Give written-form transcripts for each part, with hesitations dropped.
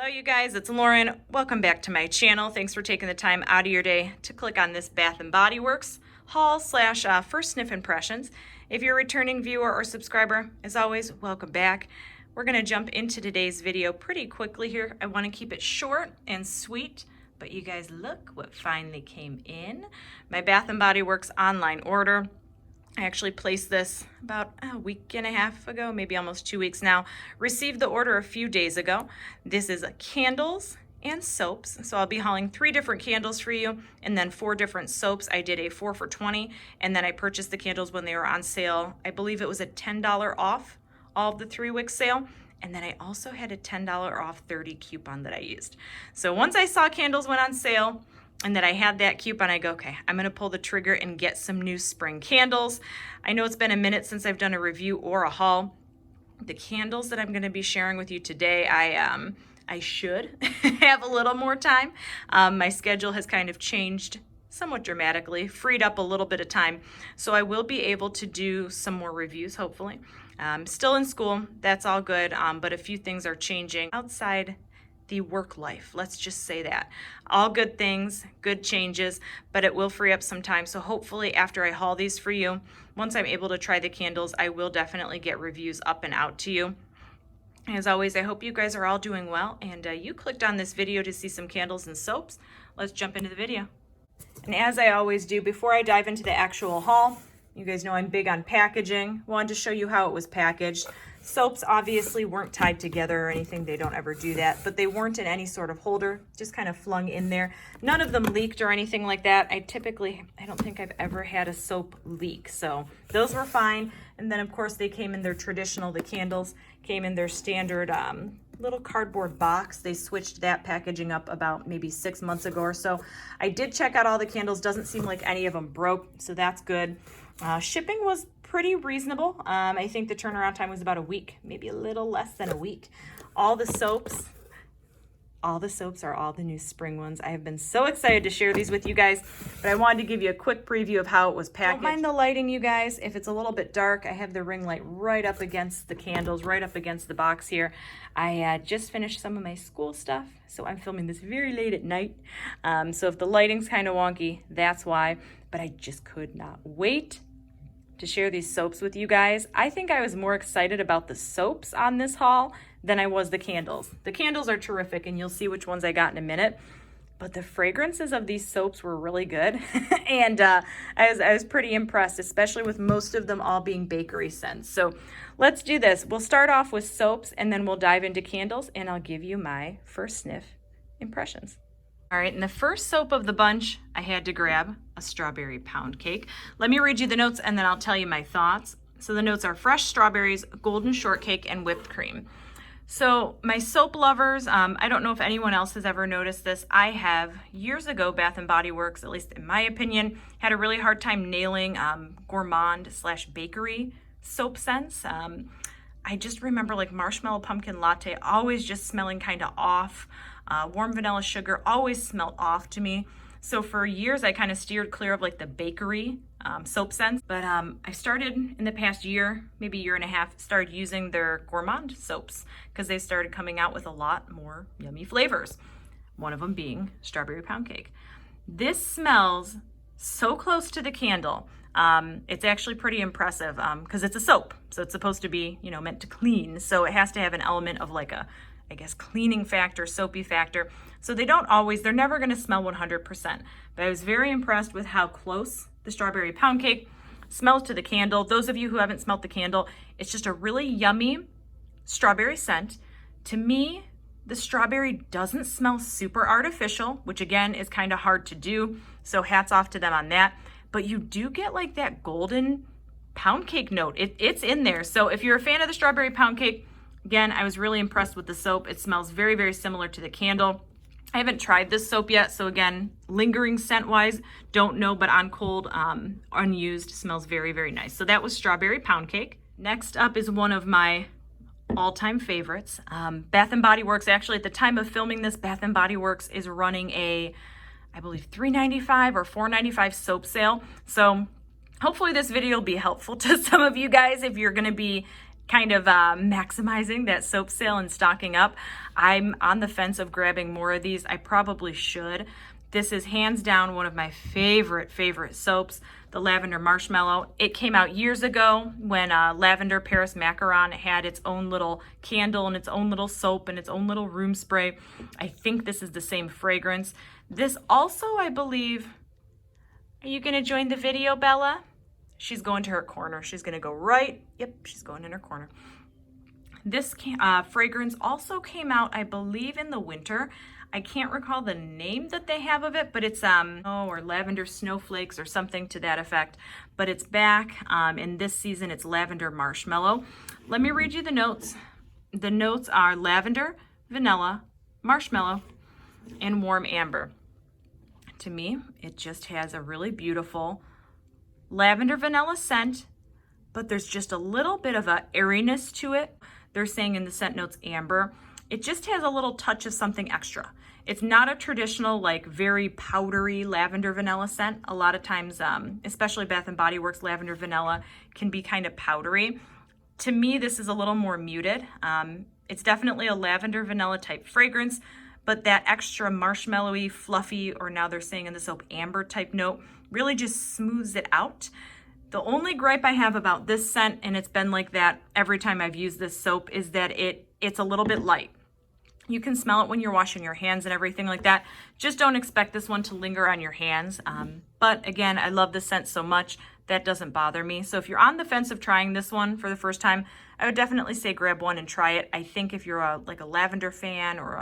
Hello you guys, it's Lauren. Welcome back to my channel. Thanks for taking the time out of your day to click on this Bath & Body Works haul slash first sniff impressions. If you're a returning viewer or subscriber, as always, welcome back. We're going to jump into today's video pretty quickly here. I want to keep it short and sweet, but you guys look what finally came in. My Bath & Body Works online order. I actually placed this about a week and a half ago, maybe almost 2 weeks now. Received the order a few days ago. This is candles and soaps. So I'll be hauling 3 different candles for you and then 4 different soaps. I did a 4 for $20 and then I purchased the candles when they were on sale. I believe it was a $10 off all of the 3-week sale. And then I also had a $10 off 30 coupon that I used. So once I saw candles went on sale, and that I had that coupon, I go, okay, I'm gonna pull the trigger and get some new spring candles. I know it's been a minute since I've done a review or a haul. The candles that I'm gonna be sharing with you today, I should have a little more time. My schedule has kind of changed somewhat dramatically, freed up a little bit of time. So I will be able to do some more reviews, hopefully. Still in school, that's all good, but a few things are changing outside the work life. Let's just say that. All good things, good changes, but it will free up some time. So hopefully after I haul these for you, once I'm able to try the candles, I will definitely get reviews up and out to you. As always, I hope you guys are all doing well, and you clicked on this video to see some candles and soaps. Let's jump into the video. And as I always do, before I dive into the actual haul, you guys know I'm big on packaging. Wanted to show you how it was packaged. Soaps obviously weren't tied together or anything. They don't ever do that, but they weren't in any sort of holder, just kind of flung in there. None of them leaked or anything like that. I don't think I've ever had a soap leak. So those were fine. And then of course they came in their traditional, the candles came in their standard little cardboard box. They switched that packaging up about maybe 6 months ago or so. I did check out all the candles. Doesn't seem like any of them broke, so that's good. Shipping was pretty reasonable. I think the turnaround time was about a week, maybe a little less than a week. All the soaps are all the new spring ones. I have been so excited to share these with you guys, but I wanted to give you a quick preview of how it was packaged. Don't mind the lighting, you guys. If it's a little bit dark, I have the ring light right up against the candles, right up against the box here. I just finished some of my school stuff, so I'm filming this very late at night. So if the lighting's kind of wonky, that's why, but I just could not wait to share these soaps with you guys. I think I was more excited about the soaps on this haul than I was the candles. The candles are terrific, and you'll see which ones I got in a minute, but the fragrances of these soaps were really good. And I was pretty impressed, especially with most of them all being bakery scents. So let's do this. We'll start off with soaps, and then we'll dive into candles, and I'll give you my first sniff impressions. All right, and the first soap of the bunch, I had to grab a strawberry pound cake. Let me read you the notes and then I'll tell you my thoughts. So the notes are fresh strawberries, golden shortcake, and whipped cream. So my soap lovers, I don't know if anyone else has ever noticed this. I have years ago, Bath & Body Works, at least in my opinion, had a really hard time nailing gourmand / bakery soap scents. I just remember like marshmallow pumpkin latte always just smelling kind of off. Warm vanilla sugar always smelled off to me. So for years, I kind of steered clear of like the bakery soap scents. But I started in the past year, maybe year and a half, started using their gourmand soaps because they started coming out with a lot more yummy flavors. One of them being strawberry pound cake. This smells so close to the candle. It's actually pretty impressive because it's a soap. So it's supposed to be, meant to clean. So it has to have an element of like a, cleaning factor, soapy factor. So they're never going to smell 100%. But I was very impressed with how close the strawberry pound cake smells to the candle. Those of you who haven't smelled the candle, it's just a really yummy strawberry scent. To me, the strawberry doesn't smell super artificial, which again is kind of hard to do. So hats off to them on that. But you do get like that golden pound cake note. It's in there. So if you're a fan of the strawberry pound cake, again, I was really impressed with the soap. It smells very, very similar to the candle. I haven't tried this soap yet, so again, lingering scent-wise, don't know, but on cold, unused, smells very, very nice. So that was strawberry pound cake. Next up is one of my all-time favorites. Bath & Body Works, actually at the time of filming this, Bath & Body Works is running a, I believe, $3.95 or $4.95 soap sale. So hopefully this video will be helpful to some of you guys if you're gonna be kind of maximizing that soap sale and stocking up. I'm on the fence of grabbing more of these. I probably should. This is hands down one of my favorite soaps, the Lavender Marshmallow. It came out years ago when Lavender Paris Macaron had its own little candle and its own little soap and its own little room spray. I think this is the same fragrance. This also, I believe, are you gonna join the video, Bella? She's going to her corner. She's gonna go right, yep, she's going in her corner. This fragrance also came out, I believe, in the winter. I can't recall the name that they have of it, but it's or lavender snowflakes or something to that effect. But it's back in this season. It's lavender marshmallow. Let me read you the notes. The notes are lavender, vanilla, marshmallow, and warm amber. To me, it just has a really beautiful lavender vanilla scent, but there's just a little bit of a airiness to it. They're saying in the scent notes amber. It just has a little touch of something extra. It's not a traditional, like, very powdery lavender vanilla scent. A lot of times, especially Bath & Body Works lavender vanilla can be kind of powdery. To me, this is a little more muted. It's definitely a lavender vanilla type fragrance, but that extra marshmallowy, fluffy, or now they're saying in the soap amber type note really just smooths it out. The only gripe I have about this scent, and it's been like that every time I've used this soap, is that it's a little bit light. You can smell it when you're washing your hands and everything like that. Just don't expect this one to linger on your hands. But again, I love the scent so much that doesn't bother me. So if you're on the fence of trying this one for the first time, I would definitely say grab one and try it. I think if you're like a lavender fan or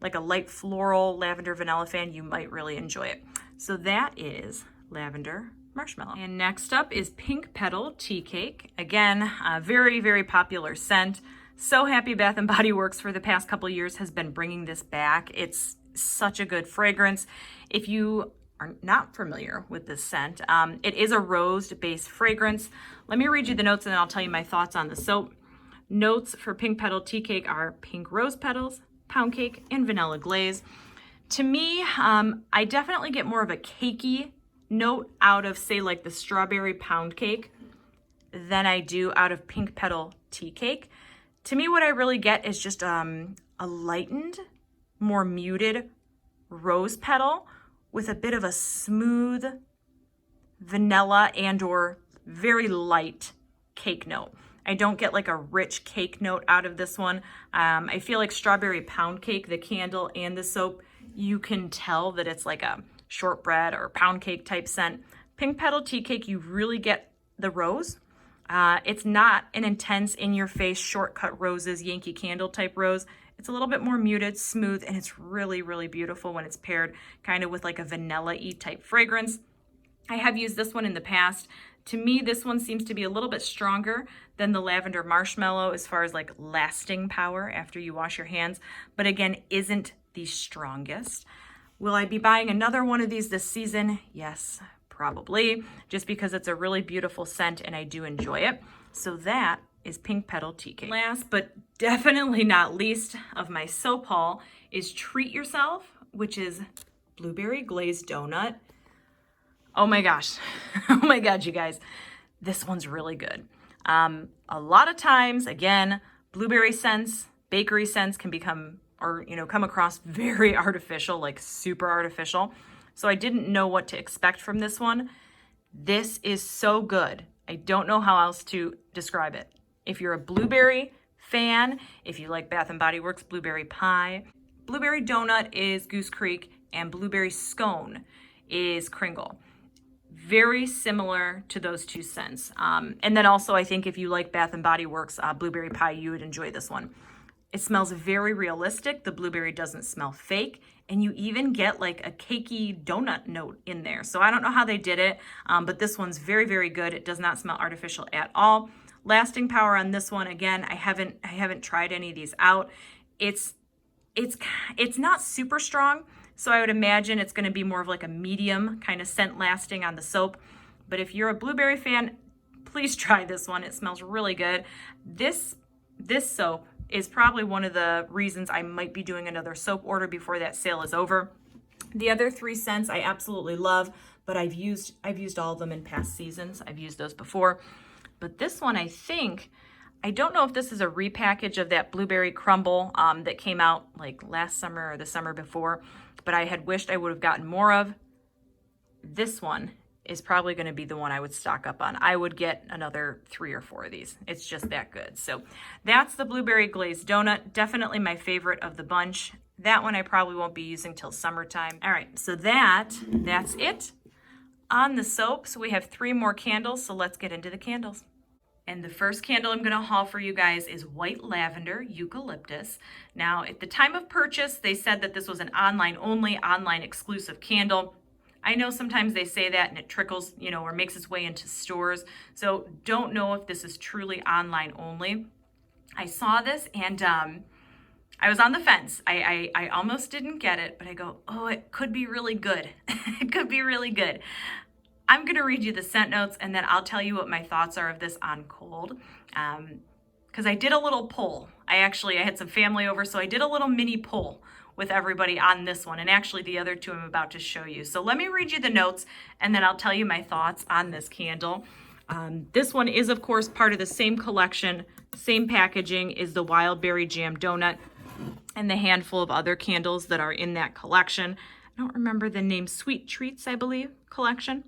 like a light floral lavender vanilla fan, you might really enjoy it. So that is Lavender Marshmallow. And next up is Pink Petal Tea Cake. Again, a very popular scent. So happy Bath & Body Works for the past couple years has been bringing this back. It's such a good fragrance. If you are not familiar with this scent, it is a rose-based fragrance. Let me read you the notes and then I'll tell you my thoughts on the soap. Notes for Pink Petal Tea Cake are pink rose petals, pound cake, and vanilla glaze. To me, I definitely get more of a cakey note out of, say, like the strawberry pound cake than I do out of Pink Petal Tea Cake. To me, what I really get is just a lightened, more muted rose petal with a bit of a smooth vanilla and or very light cake note. I don't get like a rich cake note out of this one. I feel like strawberry pound cake, the candle and the soap, you can tell that it's like a shortbread or pound cake type scent. Pink Petal Tea Cake, you really get the rose. It's not an intense in-your-face shortcut roses, Yankee Candle type rose. It's a little bit more muted, smooth, and it's really beautiful when it's paired kind of with like a vanilla-y type fragrance. I have used this one in the past. To me, this one seems to be a little bit stronger than the Lavender Marshmallow as far as like lasting power after you wash your hands, but again, isn't the strongest. Will I be buying another one of these this season? Yes, probably, just because it's a really beautiful scent and I do enjoy it. So that is Pink Petal Tea Cake. Last but definitely not least of my soap haul is Treat Yourself, which is blueberry glazed donut. Oh my gosh. Oh my God, you guys. This one's really good. A lot of times, again, blueberry scents, bakery scents can become, or, you know, come across very artificial, like super artificial. So I didn't know what to expect from this one. This is so good. I don't know how else to describe it. If you're a blueberry fan, if you like Bath & Body Works Blueberry Pie, blueberry donut is Goose Creek, and blueberry scone is Kringle. Very similar to those two scents. And then also, I think if you like Bath & Body Works Blueberry Pie, you would enjoy this one. It smells very realistic. The blueberry doesn't smell fake. And you even get like a cakey donut note in there. So I don't know how they did it, but this one's very good. It does not smell artificial at all. Lasting power on this one, again, I haven't tried any of these out. It's not super strong. So I would imagine it's going to be more of like a medium kind of scent lasting on the soap. But if you're a blueberry fan, please try this one. It smells really good. This soap is probably one of the reasons I might be doing another soap order before that sale is over. The other three scents I absolutely love, but I've used all of them in past seasons. I've used those before. But this one, I think I don't know if this is a repackage of that blueberry crumble that came out like last summer or the summer before, but I had wished I would have gotten more of. This one is probably going to be the one I would stock up on. I would get another 3 or 4 of these. It's just that good. So that's the blueberry glazed donut. Definitely my favorite of the bunch. That one I probably won't be using till summertime. All right, so that's it on the soaps. We have 3 more candles, so let's get into the candles. And the first candle I'm gonna haul for you guys is White Lavender Eucalyptus. Now, at the time of purchase, they said that this was an online only, online exclusive candle. I know sometimes they say that and it trickles, or makes its way into stores. So don't know if this is truly online only. I saw this and I was on the fence. I almost didn't get it, but I go, oh, it could be really good. It could be really good. I'm gonna read you the scent notes and then I'll tell you what my thoughts are of this on cold. Because I did a little poll. I had some family over, so I did a little mini poll with everybody on this one, and actually the other 2 I'm about to show you. So let me read you the notes, and then I'll tell you my thoughts on this candle. This one is, of course, part of the same collection, same packaging is the Wildberry Jam Donut, and the handful of other candles that are in that collection. I don't remember the name, Sweet Treats, I believe, collection.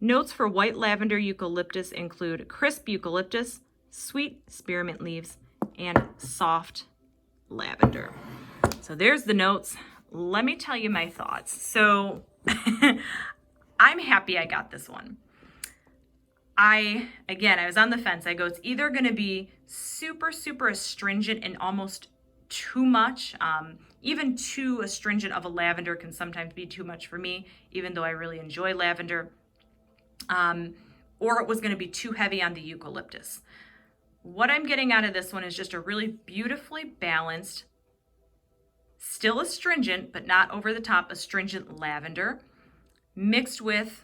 Notes for White Lavender Eucalyptus include crisp eucalyptus, sweet spearmint leaves, and soft lavender. So there's the notes. Let me tell you my thoughts. So I'm happy I got this one. I was on the fence. I go, it's either going to be super, super astringent and almost too much. Even too astringent of a lavender can sometimes be too much for me, even though I really enjoy lavender. Or it was going to be too heavy on the eucalyptus. What I'm getting out of this one is just a really beautifully balanced, still astringent, but not over the top, astringent lavender, mixed with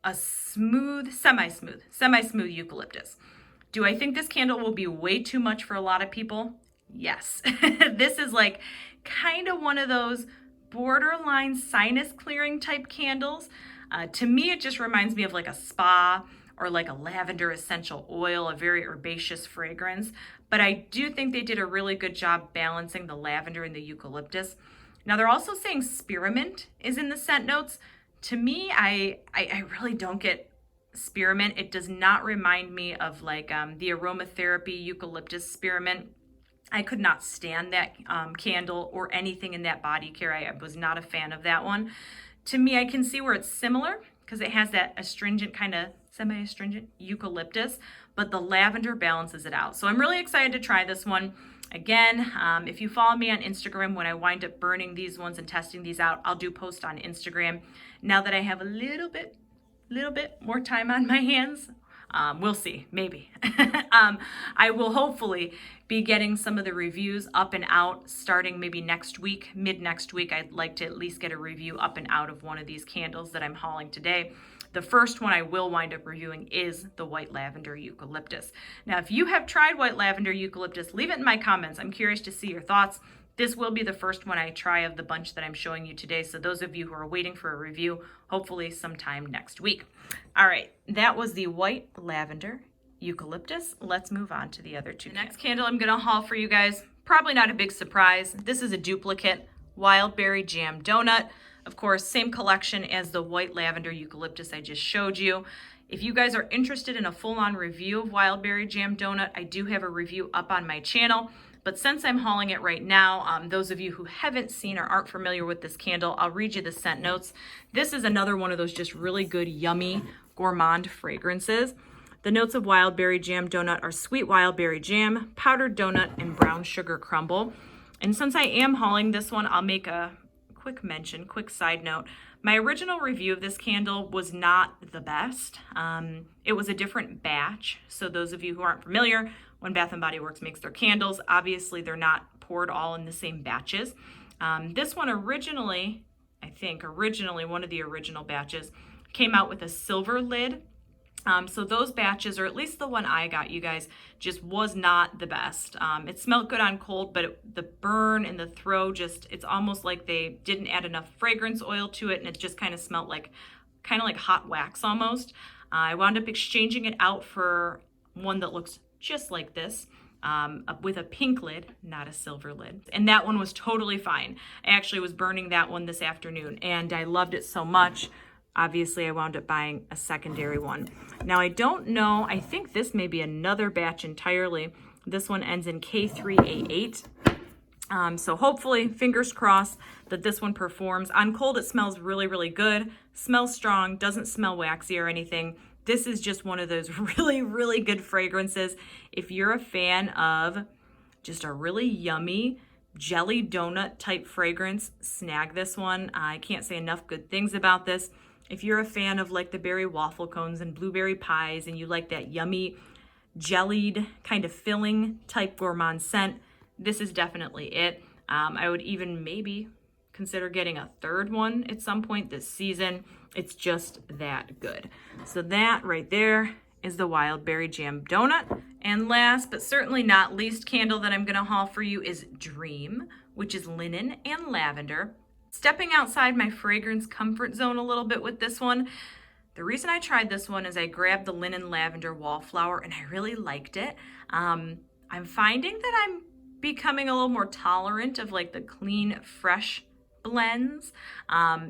a smooth, semi-smooth eucalyptus. Do I think this candle will be way too much for a lot of people? Yes. This is like kind of one of those borderline sinus clearing type candles. To me, it just reminds me of like a spa or like a lavender essential oil, a very herbaceous fragrance. But I do think they did a really good job balancing the lavender and the eucalyptus. Now they're also saying spearmint is in the scent notes. To me, I really don't get spearmint. It does not remind me of like the aromatherapy eucalyptus spearmint. I could not stand that candle or anything in that body care. I was not a fan of that one. To me, I can see where it's similar because it has that astringent kind of semi-astringent eucalyptus, but the lavender balances it out. So I'm really excited to try this one. Again, if you follow me on Instagram, when I wind up burning these ones and testing these out, I'll do post on Instagram. Now that I have a little bit more time on my hands, we'll see, maybe. I will hopefully be getting some of the reviews up and out starting maybe next week, mid next week. I'd like to at least get a review up and out of one of these candles that I'm hauling today. The first one I will wind up reviewing is the White Lavender Eucalyptus. Now, if you have tried White Lavender Eucalyptus, leave it in my comments. I'm curious to see your thoughts. This will be the first one I try of the bunch that I'm showing you today. So those of you who are waiting for a review, hopefully sometime next week. All right, that was the White Lavender Eucalyptus. Let's move on to the other 2. The next candle I'm gonna haul for you guys, probably not a big surprise. This is a duplicate Wildberry Jam Donut. Of course, same collection as the White Lavender Eucalyptus I just showed you. If you guys are interested in a full-on review of Wildberry Jam Donut, I do have a review up on my channel. But since I'm hauling it right now, those of you who haven't seen or aren't familiar with this candle, I'll read you the scent notes. This is another one of those just really good, yummy, gourmand fragrances. The notes of Wildberry Jam Donut are sweet wildberry jam, powdered donut, and brown sugar crumble. And since I am hauling this one, I'll make a quick side note. My original review of this candle was not the best. It was a different batch. So those of you who aren't familiar, when Bath & Body Works makes their candles, obviously they're not poured all in the same batches. This one originally, one of the original batches, came out with a silver lid. So those batches, or at least the one I got, you guys, just was not the best. It smelled good on cold, but the burn and the throw it's almost like they didn't add enough fragrance oil to it, and it just kind of smelled like hot wax almost. I wound up exchanging it out for one that looks just like this, with a pink lid, not a silver lid. And that one was totally fine. I actually was burning that one this afternoon and I loved it so much. Obviously, I wound up buying a secondary one. Now, I don't know, I think this may be another batch entirely. This one ends in K3A8. So hopefully, fingers crossed, that this one performs. On cold, it smells really, really good. Smells strong, doesn't smell waxy or anything. This is just one of those really, really good fragrances. If you're a fan of just a really yummy jelly donut type fragrance, snag this one. I can't say enough good things about this. If you're a fan of like the berry waffle cones and blueberry pies and you like that yummy jellied kind of filling type gourmand scent, this is definitely it. I would even maybe consider getting a third one at some point this season. It's just that good. So that right there is the Wildberry Jam Donut. And last but certainly not least candle that I'm gonna haul for you is Dream, which is linen and lavender. Stepping outside my fragrance comfort zone a little bit with this one. The reason I tried this one is I grabbed the linen lavender wallflower and I really liked it. I'm finding that I'm becoming a little more tolerant of like the clean, fresh blends,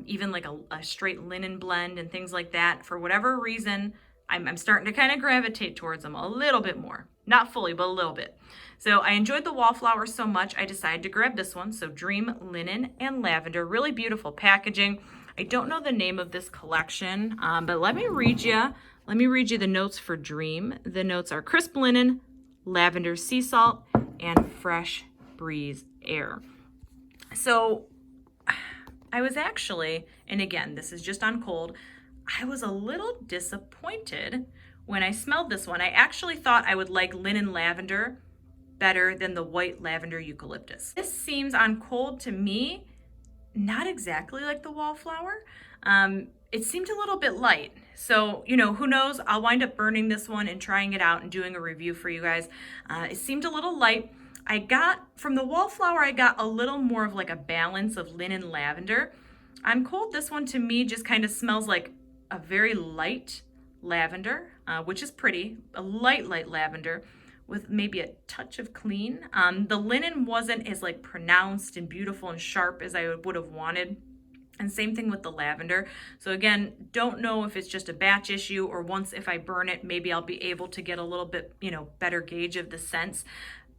even like a straight linen blend and things like that. For whatever reason, I'm starting to kind of gravitate towards them a little bit more. Not fully, but a little bit. So I enjoyed the wallflower so much, I decided to grab this one. So Dream Linen and Lavender, really beautiful packaging. I don't know the name of this collection, but let me read you the notes for Dream. The notes are crisp linen, lavender sea salt, and fresh breeze air. So I was actually, and again, this is just on cold, I was a little disappointed when I smelled this one. I actually thought I would like linen lavender better than the white lavender eucalyptus. This seems on cold to me not exactly like the wallflower. It seemed a little bit light. So, you know, who knows? I'll wind up burning this one and trying it out and doing a review for you guys. It seemed a little light. From the wallflower, I got a little more of like a balance of linen lavender. On cold, this one to me just kind of smells like a very light lavender, which is pretty, a light lavender with maybe a touch of clean. The linen wasn't as like pronounced and beautiful and sharp as I would have wanted. And same thing with the lavender. So again, don't know if it's just a batch issue or once if I burn it, maybe I'll be able to get a little bit, better gauge of the scents.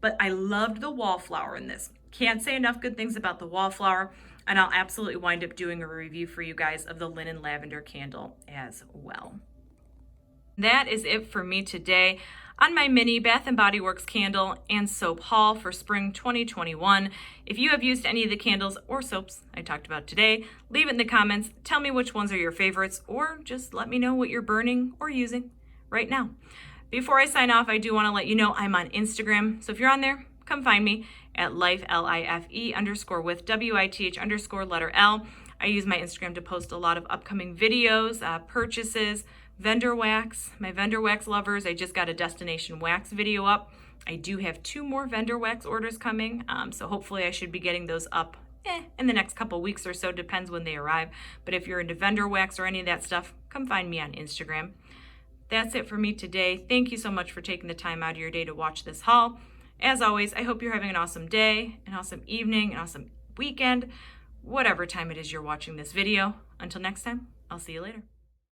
But I loved the wallflower in this. Can't say enough good things about the wallflower. And I'll absolutely wind up doing a review for you guys of the linen lavender candle as well. That is it for me today on my mini Bath & Body Works candle and soap haul for spring 2021. If you have used any of the candles or soaps I talked about today, leave it in the comments. Tell me which ones are your favorites, or just let me know what you're burning or using right now. Before I sign off, I do want to let you know I'm on Instagram. So if you're on there, come find me at life, LIFE_with WITH_L. I use my Instagram to post a lot of upcoming videos, purchases, vendor wax. My vendor wax lovers, I just got a destination wax video up. I do have 2 more vendor wax orders coming, so hopefully I should be getting those up in the next couple weeks or so, depends when they arrive. But if you're into vendor wax or any of that stuff, come find me on Instagram. That's it for me today. Thank you so much for taking the time out of your day to watch this haul. As always, I hope you're having an awesome day, an awesome evening, an awesome weekend, whatever time it is you're watching this video. Until next time, I'll see you later.